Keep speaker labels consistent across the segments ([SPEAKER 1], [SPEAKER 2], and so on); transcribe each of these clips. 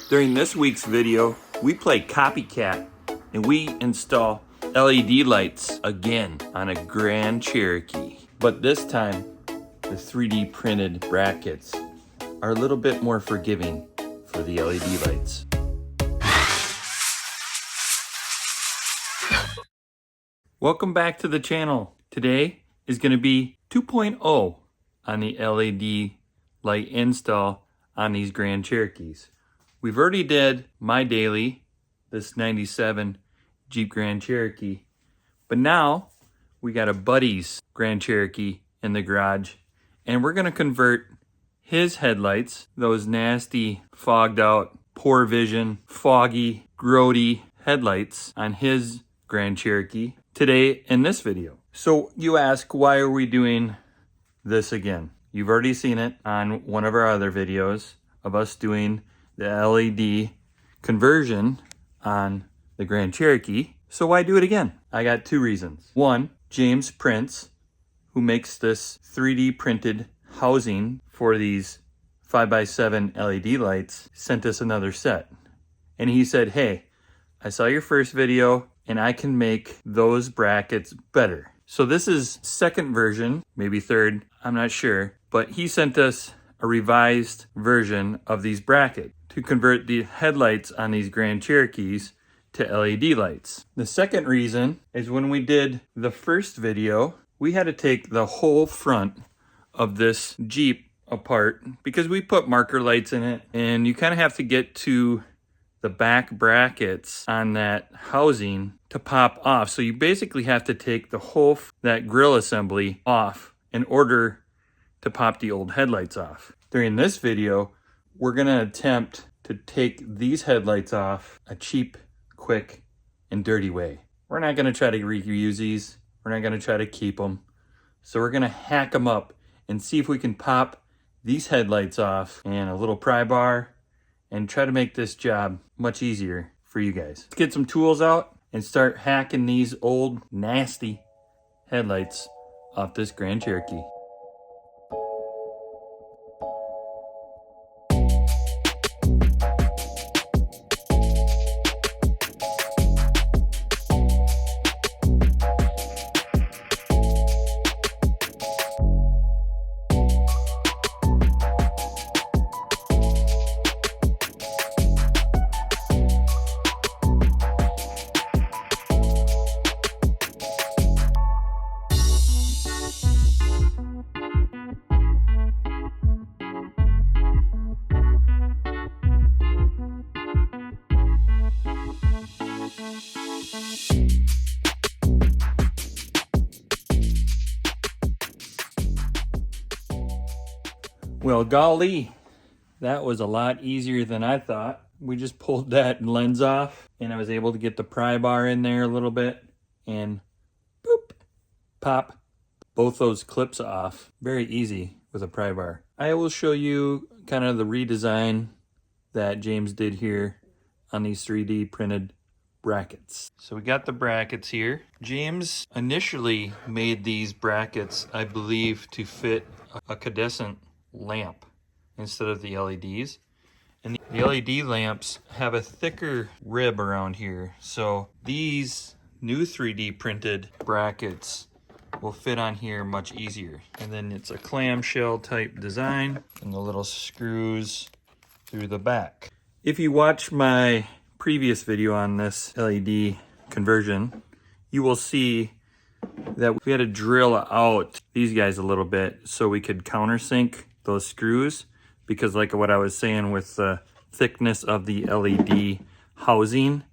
[SPEAKER 1] During this week's video, we play copycat and we install LED lights again on a Grand Cherokee. But this time, the 3D printed brackets are a little bit more forgiving for the LED lights. Welcome back to the channel. Today is going to be 2.0 on the LED light install on these Grand Cherokees. We've already did my daily, this 97 Jeep Grand Cherokee, but now we got a buddy's Grand Cherokee in the garage, and we're gonna convert his headlights, those nasty, fogged out, poor vision, foggy, grody headlights on his Grand Cherokee today in this video. So you ask, why are we doing this again? You've already seen it on one of our other videos of us doing the LED conversion on the Grand Cherokee. So why do it again? I got two reasons. One, James Prints, who makes this 3D printed housing for these 5x7 LED lights, sent us another set. And he said, hey, I saw your first video and I can make those brackets better. So this is second version, maybe third, I'm not sure, but he sent us a revised version of these brackets to convert the headlights on these Grand Cherokees to LED lights. The second reason is when we did the first video, we had to take the whole front of this Jeep apart because we put marker lights in it, and you kind of have to get to the back brackets on that housing to pop off. So you basically have to take the whole, that grill assembly off in order to pop the old headlights off. During this video, we're gonna attempt to take these headlights off a cheap, quick, and dirty way. We're not gonna try to reuse these. We're not gonna try to keep them. So we're gonna hack them up and see if we can pop these headlights off and a little pry bar and try to make this job much easier for you guys. Let's get some tools out and start hacking these old, nasty headlights off this Grand Cherokee. Well, golly, that was a lot easier than I thought. We just pulled that lens off and I was able to get the pry bar in there a little bit and boop, pop both those clips off. Very easy with a pry bar. I will show you kind of the redesign that James did here on these 3D printed brackets. So we got the brackets here. James initially made these brackets, I believe, to fit a incandescent lamp instead of the LEDs, and the LED lamps have a thicker rib around here, so these new 3D printed brackets will fit on here much easier. And then it's a clamshell type design and the little screws through the back. If you watch my previous video on this LED conversion, you will see that we had to drill out these guys a little bit so we could countersink those screws, because like what I was saying with the thickness of the LED housing,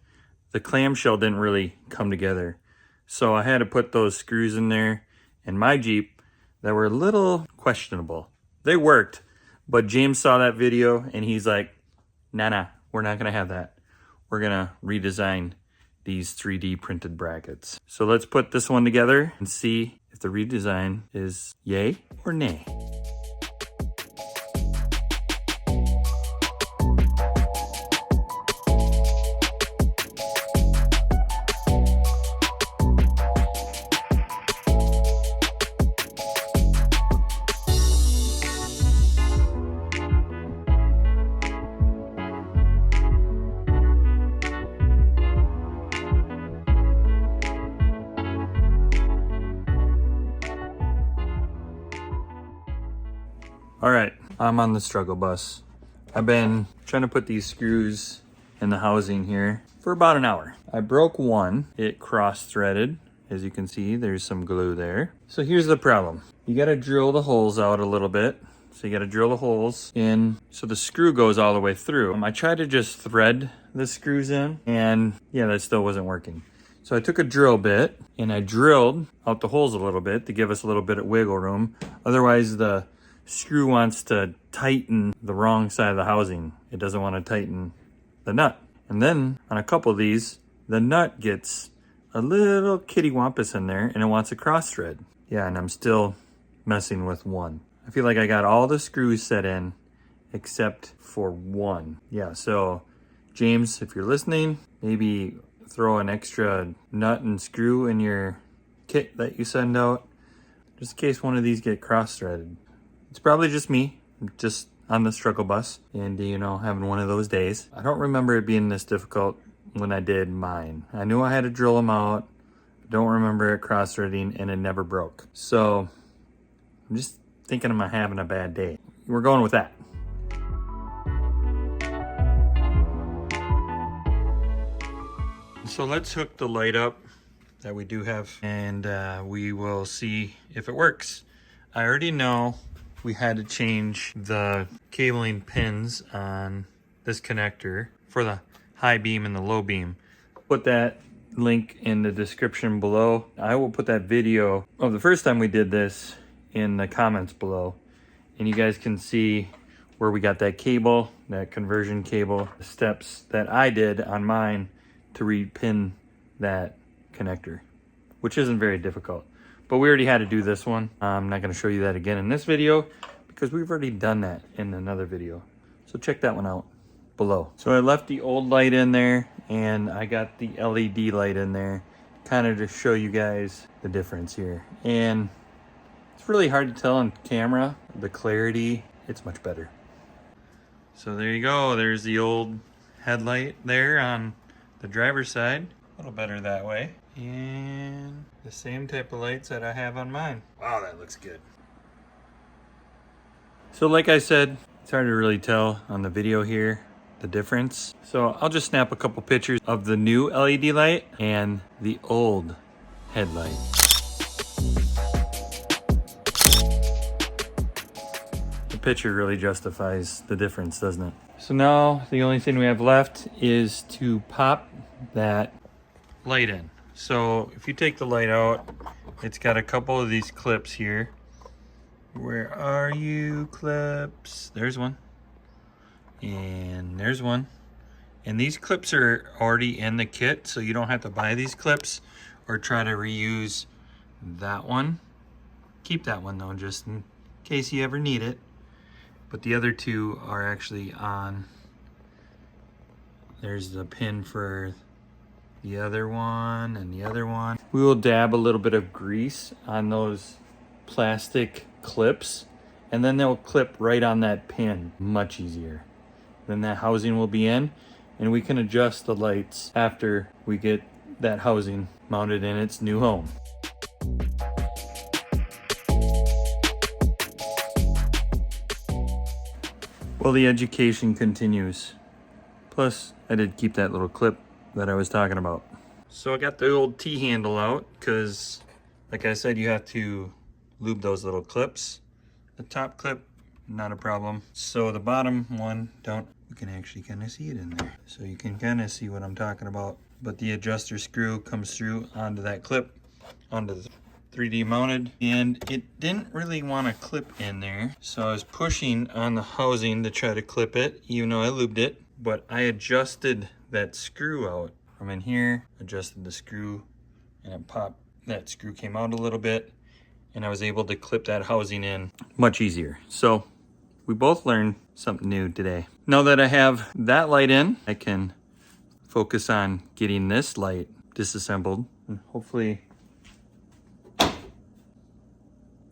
[SPEAKER 1] the clamshell didn't really come together. So I had to put those screws in there in my Jeep that were a little questionable. They worked, but James saw that video and he's like, nah, we're not gonna have that. We're gonna redesign these 3D printed brackets. So let's put this one together and see if the redesign is yay or nay. All right, I'm on the struggle bus. I've been trying to put these screws in the housing here for about an hour. I broke one, it cross-threaded. As you can see, there's some glue there. So here's the problem. You gotta drill the holes out a little bit. So you gotta drill the holes in so the screw goes all the way through. I tried to just thread the screws in and yeah, that still wasn't working. So I took a drill bit and I drilled out the holes a little bit to give us a little bit of wiggle room. Otherwise the screw wants to tighten the wrong side of the housing. It doesn't want to tighten the nut. And then on a couple of these, the nut gets a little kitty wampus in there and it wants a cross thread. Yeah, and I'm still messing with one. I feel like I got all the screws set in except for one. Yeah, so James, if you're listening, maybe throw an extra nut and screw in your kit that you send out, just in case one of these get cross-threaded. It's probably just me, just on the struggle bus and, you know, having one of those days. I don't remember it being this difficult when I did mine. I knew I had to drill them out. I don't remember it cross-threading and it never broke. So I'm just thinking I'm having a bad day. We're going with that. So let's hook the light up that we do have and we will see if it works. I already know we had to change the cabling pins on this connector for the high beam and the low beam. Put that link in the description below. I will put that video of the first time we did this in the comments below, and you guys can see where we got that cable, that conversion cable, the steps that I did on mine to repin that connector, which isn't very difficult. But we already had to do this one. I'm not going to show you that again in this video because we've already done that in another video. So check that one out below. So I left the old light in there and I got the LED light in there, kind of to show you guys the difference here. And it's really hard to tell on camera, the clarity, it's much better. So there you go, there's the old headlight there on the driver's side. A little better that way. And the same type of lights that I have on mine. Wow, that looks good. So like I said, it's hard to really tell on the video here the difference. So I'll just snap a couple pictures of the new LED light and the old headlight. The picture really justifies the difference, doesn't it? So now the only thing we have left is to pop that light in. So if you take the light out, it's got a couple of these clips here. Where are you, clips? There's one. And there's one. And these clips are already in the kit, so you don't have to buy these clips or try to reuse that one. Keep that one though, just in case you ever need it. But the other two are actually on. There's the pin for the other one and the other one. We will dab a little bit of grease on those plastic clips and then they'll clip right on that pin. Much easier. Then that housing will be in and we can adjust the lights after we get that housing mounted in its new home. Well, the education continues. Plus, I did keep that little clip that I was talking about. So I got the old T-handle out because, like I said, you have to lube those little clips. The top clip, not a problem. So the bottom one, you can actually kind of see it in there. So you can kind of see what I'm talking about. But the adjuster screw comes through onto that clip, onto the 3D mounted, and it didn't really want to clip in there. So I was pushing on the housing to try to clip it, even though I lubed it. But I adjusted that screw out from in here, adjusted the screw, and it popped. That screw came out a little bit, and I was able to clip that housing in much easier. So we both learned something new today. Now that I have that light in, I can focus on getting this light disassembled, and hopefully,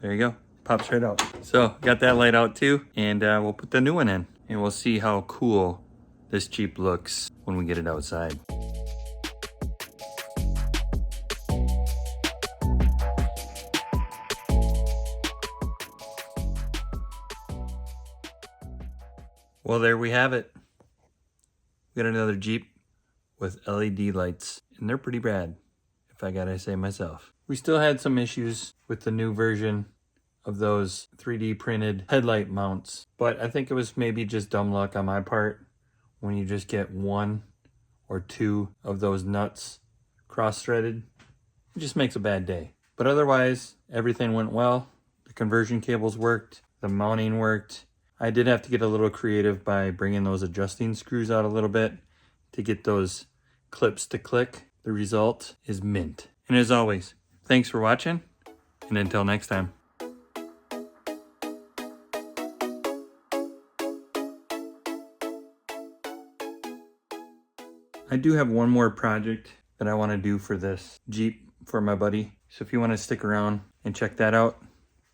[SPEAKER 1] there you go, pops right out. So got that light out too, and we'll put the new one in, and we'll see how cool this Jeep looks when we get it outside. Well, there we have it. We got another Jeep with LED lights, and they're pretty rad, if I gotta say myself. We still had some issues with the new version of those 3D printed headlight mounts, but I think it was maybe just dumb luck on my part when you just get one or two of those nuts cross-threaded. It just makes a bad day. But otherwise, everything went well. The conversion cables worked, the mounting worked. I did have to get a little creative by bringing those adjusting screws out a little bit to get those clips to click. The result is mint. And as always, thanks for watching, and until next time. I do have one more project that I want to do for this Jeep for my buddy. So if you want to stick around and check that out,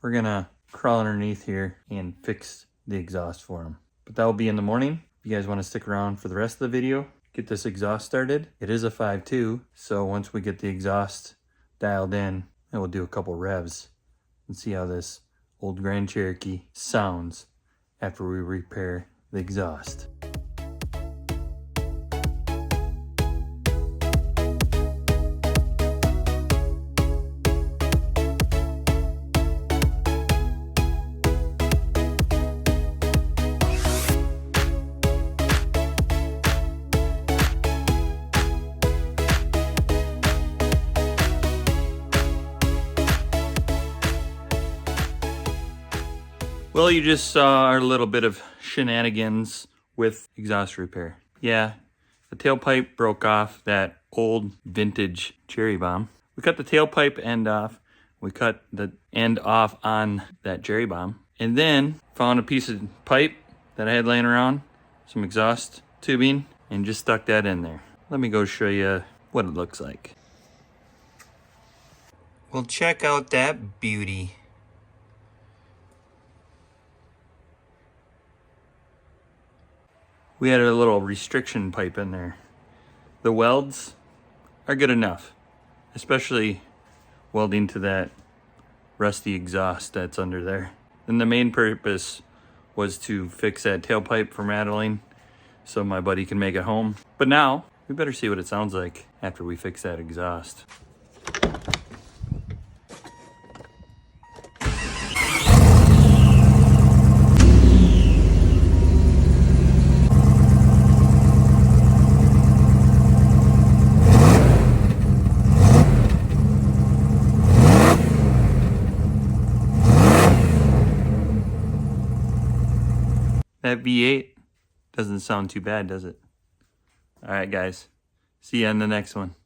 [SPEAKER 1] we're gonna crawl underneath here and fix the exhaust for him. But that will be in the morning. If you guys want to stick around for the rest of the video, get this exhaust started. It is a 5.2, so once we get the exhaust dialed in, then we'll do a couple revs and see how this old Grand Cherokee sounds after we repair the exhaust. Well, you just saw our little bit of shenanigans with exhaust repair. Yeah, the tailpipe broke off that old vintage cherry bomb. We cut the tailpipe end off. We cut the end off on that cherry bomb. And then found a piece of pipe that I had laying around, some exhaust tubing, and just stuck that in there. Let me go show you what it looks like. Well, check out that beauty. We had a little restriction pipe in there. The welds are good enough, especially welding to that rusty exhaust that's under there. And the main purpose was to fix that tailpipe from rattling so my buddy can make it home. But now, we better see what it sounds like after we fix that exhaust. That V8 doesn't sound too bad, does it? All right, guys. See you on the next one.